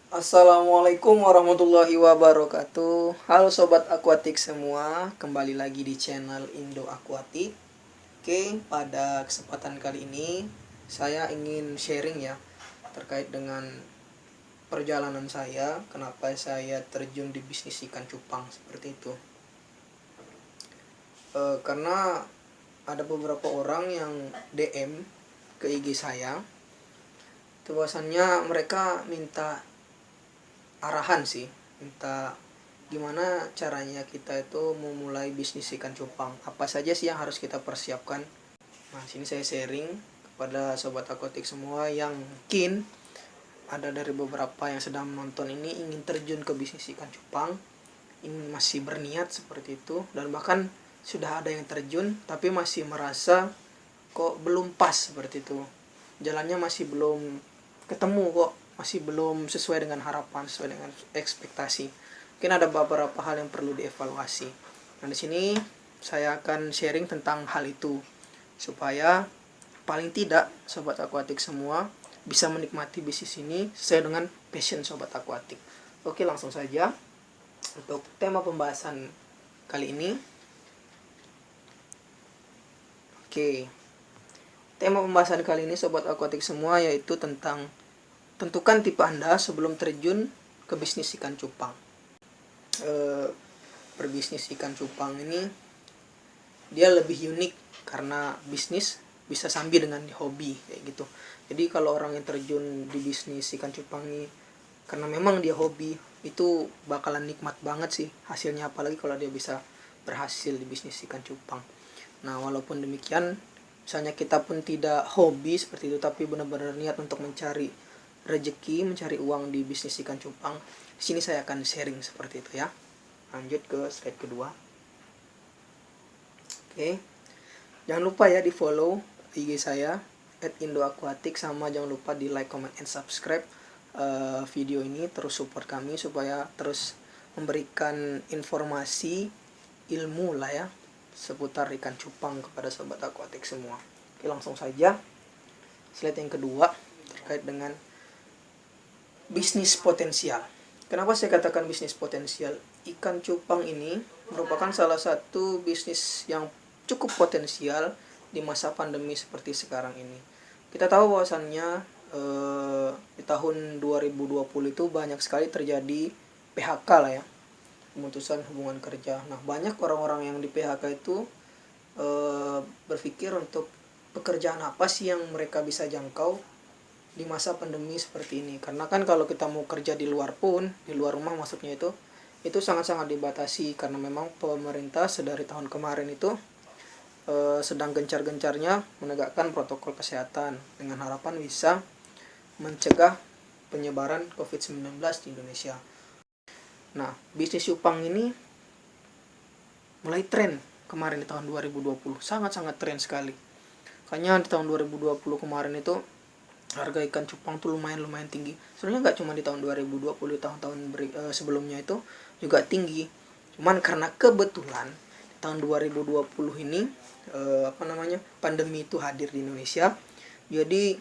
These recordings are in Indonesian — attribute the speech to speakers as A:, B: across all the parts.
A: Assalamualaikum warahmatullahi wabarakatuh. Halo sobat akuatik semua, kembali lagi di channel Indo Akuatik. Oke, pada kesempatan kali ini saya ingin sharing ya terkait dengan perjalanan saya, kenapa saya terjun di bisnis ikan cupang seperti itu. Karena ada beberapa orang yang DM ke IG saya, bahwasannya mereka minta arahan sih, minta gimana caranya kita itu memulai bisnis ikan cupang, apa saja sih yang harus kita persiapkan. Nah, sini saya sharing kepada sobat akuatik semua yang mungkin ada dari beberapa yang sedang menonton ini ingin terjun ke bisnis ikan cupang, ingin masih berniat seperti itu, dan bahkan sudah ada yang terjun tapi masih merasa kok belum pas seperti itu, jalannya masih belum ketemu, kok masih belum sesuai dengan harapan, sesuai dengan ekspektasi. Mungkin ada beberapa hal yang perlu dievaluasi. Nah, di sini saya akan sharing tentang hal itu supaya paling tidak sobat akuatik semua bisa menikmati bisnis ini sesuai dengan passion sobat akuatik. Oke, langsung saja untuk tema pembahasan kali ini. Oke, tema pembahasan kali ini sobat akuatik semua yaitu tentang tentukan tipe Anda sebelum terjun ke bisnis ikan cupang. Berbisnis ikan cupang ini dia lebih unik karena bisnis bisa sambil dengan hobi kayak gitu. Jadi kalau orang yang terjun di bisnis ikan cupang ini karena memang dia hobi, itu bakalan nikmat banget sih hasilnya, apalagi kalau dia bisa berhasil di bisnis ikan cupang. Nah, walaupun demikian, misalnya kita pun tidak hobi seperti itu tapi benar-benar niat untuk mencari rezeki, mencari uang di bisnis ikan cupang, di sini saya akan sharing seperti itu ya. Lanjut ke slide kedua. Oke, jangan lupa ya di follow IG saya @indoaquatic, sama jangan lupa di like, comment, and subscribe video ini. Terus support kami supaya terus memberikan informasi ilmu lah ya seputar ikan cupang kepada sobat akuatik semua. Oke, langsung saja slide yang kedua terkait dengan bisnis potensial. Kenapa saya katakan bisnis potensial? Ikan cupang ini merupakan salah satu bisnis yang cukup potensial di masa pandemi seperti sekarang ini. Kita tahu bahwasannya di tahun 2020 itu banyak sekali terjadi PHK lah ya, pemutusan hubungan kerja. Nah, banyak orang-orang yang di PHK itu berpikir untuk pekerjaan apa sih yang mereka bisa jangkau di masa pandemi seperti ini. Karena kan kalau kita mau kerja di luar pun, di luar rumah maksudnya itu sangat-sangat dibatasi karena memang pemerintah sedari tahun kemarin itu sedang gencar-gencarnya menegakkan protokol kesehatan dengan harapan bisa mencegah penyebaran COVID-19 di Indonesia. Nah, bisnis cupang ini mulai tren kemarin di tahun 2020, sangat-sangat tren sekali. Makanya di tahun 2020 kemarin itu harga ikan cupang tuh lumayan tinggi. Sebenarnya nggak cuma di tahun 2020, tahun-tahun sebelumnya itu juga tinggi. Cuman karena kebetulan di tahun 2020 ini pandemi itu hadir di Indonesia. Jadi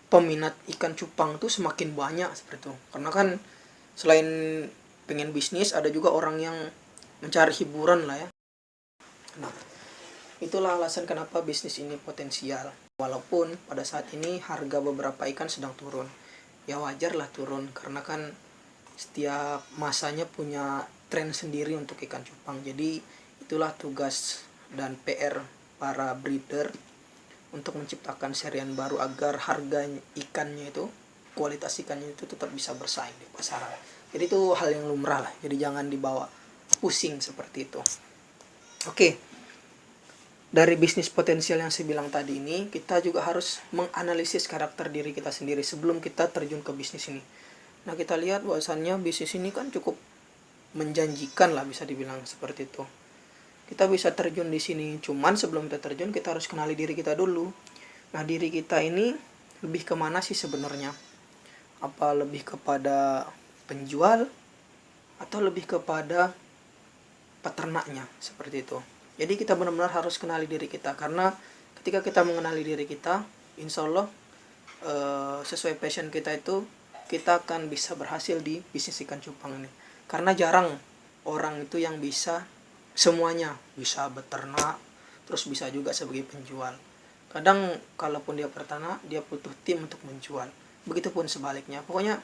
A: peminat ikan cupang tuh semakin banyak seperti itu. Karena kan selain pengen bisnis, ada juga orang yang mencari hiburan lah ya. Nah, itulah alasan kenapa bisnis ini potensial. Walaupun pada saat ini harga beberapa ikan sedang turun. Ya wajar lah turun, karena kan setiap masanya punya tren sendiri untuk ikan cupang. Jadi itulah tugas dan PR para breeder untuk menciptakan serian baru agar harga ikannya itu, kualitas ikannya itu tetap bisa bersaing di pasaran. Jadi itu hal yang lumrah lah. Jadi jangan dibawa pusing seperti itu. Oke. Dari bisnis potensial yang saya bilang tadi ini, kita juga harus menganalisis karakter diri kita sendiri sebelum kita terjun ke bisnis ini. Nah, kita lihat bahwasannya bisnis ini kan cukup menjanjikan lah, bisa dibilang seperti itu. Kita bisa terjun di sini, cuman sebelum kita terjun kita harus kenali diri kita dulu. Nah, diri kita ini lebih kemana sih sebenarnya? Apa lebih kepada penjual atau lebih kepada peternaknya, seperti itu. Jadi kita benar-benar harus kenali diri kita, karena ketika kita mengenali diri kita, insya Allah sesuai passion kita itu kita akan bisa berhasil di bisnis ikan cupang ini. Karena jarang orang itu yang bisa semuanya, bisa beternak, terus bisa juga sebagai penjual. Kadang kalaupun dia peternak, dia butuh tim untuk menjual. Begitupun sebaliknya. Pokoknya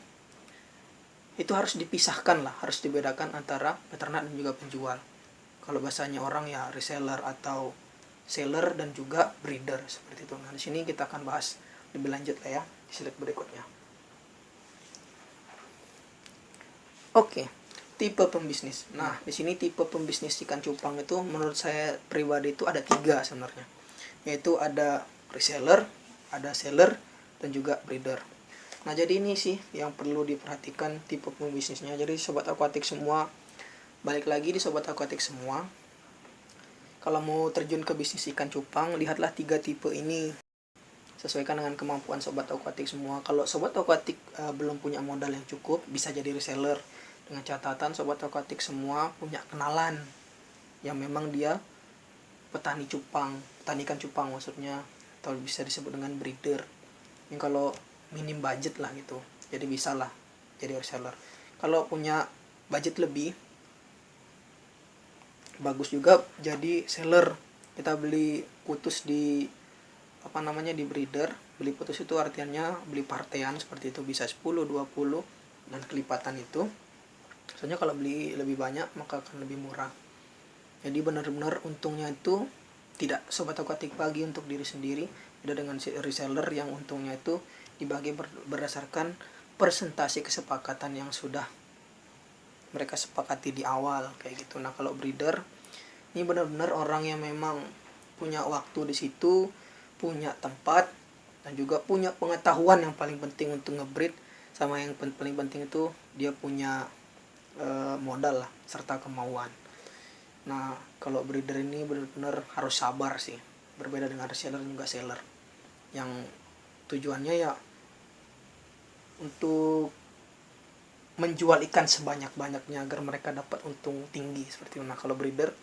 A: itu harus dipisahkan lah, harus dibedakan antara peternak dan juga penjual. Kalau bahasanya orang ya reseller atau seller dan juga breeder seperti itu. Nah, di sini kita akan bahas lebih lanjut lah ya di slide berikutnya. Oke, tipe pembisnis. Nah, di sini tipe pembisnis ikan cupang itu menurut saya pribadi itu ada 3 sebenarnya. Yaitu ada reseller, ada seller, dan juga breeder. Nah, jadi ini sih yang perlu diperhatikan tipe pembisnisnya. Jadi sobat akuatik semua, balik lagi di sobat akuatik semua. Kalau mau terjun ke bisnis ikan cupang, lihatlah 3 tipe ini. Sesuaikan dengan kemampuan sobat akuatik semua. Kalau sobat akuatik belum punya modal yang cukup, bisa jadi reseller. Dengan catatan sobat akuatik semua punya kenalan yang memang dia petani cupang, petani ikan cupang maksudnya, atau bisa disebut dengan breeder. Yang kalau minim budget lah gitu, jadi bisa lah jadi reseller. Kalau punya budget lebih, bagus juga jadi seller. Kita beli putus di di breeder. Beli putus itu artinya beli partean seperti itu, bisa 10, 20 dan kelipatan itu. Soalnya kalau beli lebih banyak maka akan lebih murah. Jadi benar-benar untungnya itu tidak sobat akuatik bagi untuk diri sendiri, beda dengan reseller yang untungnya itu dibagi berdasarkan persentase kesepakatan yang sudah mereka sepakati di awal kayak gitu. Nah, kalau breeder ini benar-benar orang yang memang punya waktu di situ, punya tempat, dan juga punya pengetahuan yang paling penting untuk ngebreed, sama yang paling penting itu dia punya modal lah serta kemauan. Nah, kalau breeder ini benar-benar harus sabar sih, berbeda dengan reseller juga seller yang tujuannya ya untuk menjual ikan sebanyak-banyaknya agar mereka dapat untung tinggi seperti itu. Nah, kalau breeder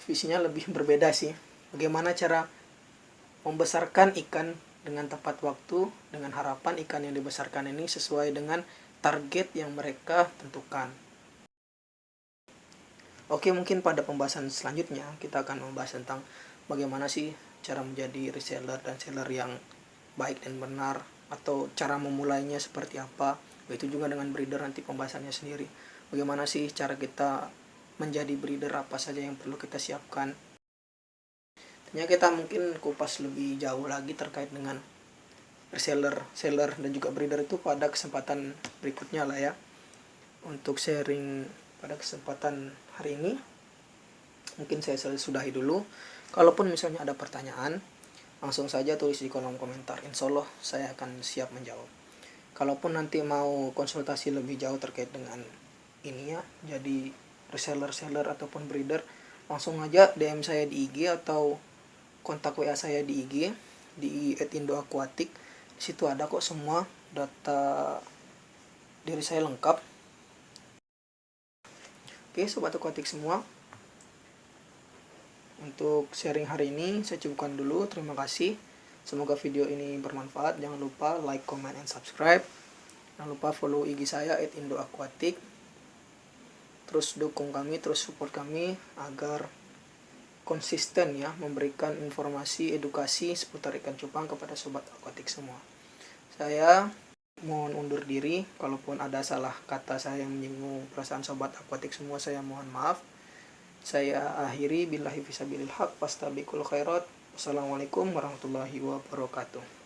A: visinya lebih berbeda sih, bagaimana cara membesarkan ikan dengan tepat waktu, dengan harapan ikan yang dibesarkan ini sesuai dengan target yang mereka tentukan. Oke, mungkin pada pembahasan selanjutnya kita akan membahas tentang bagaimana sih cara menjadi reseller dan seller yang baik dan benar, atau cara memulainya seperti apa. Itu juga dengan breeder nanti pembahasannya sendiri. Bagaimana sih cara kita menjadi breeder, apa saja yang perlu kita siapkan. Tentunya kita mungkin kupas lebih jauh lagi terkait dengan reseller, seller, dan juga breeder itu pada kesempatan berikutnya lah ya. Untuk sharing pada kesempatan hari ini mungkin saya sudahi dulu. Kalaupun misalnya ada pertanyaan, langsung saja tulis di kolom komentar, insya Allah saya akan siap menjawab. Kalaupun nanti mau konsultasi lebih jauh terkait dengan ini ya, jadi reseller, seller, ataupun breeder, langsung aja DM saya di IG atau kontak WA saya di IG di @indoaquatic. Di situ ada kok semua data diri saya lengkap. Oke, sobat akuatik semua, untuk sharing hari ini saya cukupkan dulu. Terima kasih. Semoga video ini bermanfaat. Jangan lupa like, comment, and subscribe. Jangan lupa follow IG saya @indoaquatic. Terus dukung kami, terus support kami agar konsisten ya memberikan informasi edukasi seputar ikan cupang kepada sobat akuatik semua. Saya mohon undur diri, kalaupun ada salah kata saya yang menyinggung perasaan sobat akuatik semua, saya mohon maaf. Saya akhiri billahi fisabilil haq, fastabiqul khairat. Wassalamualaikum warahmatullahi wabarakatuh.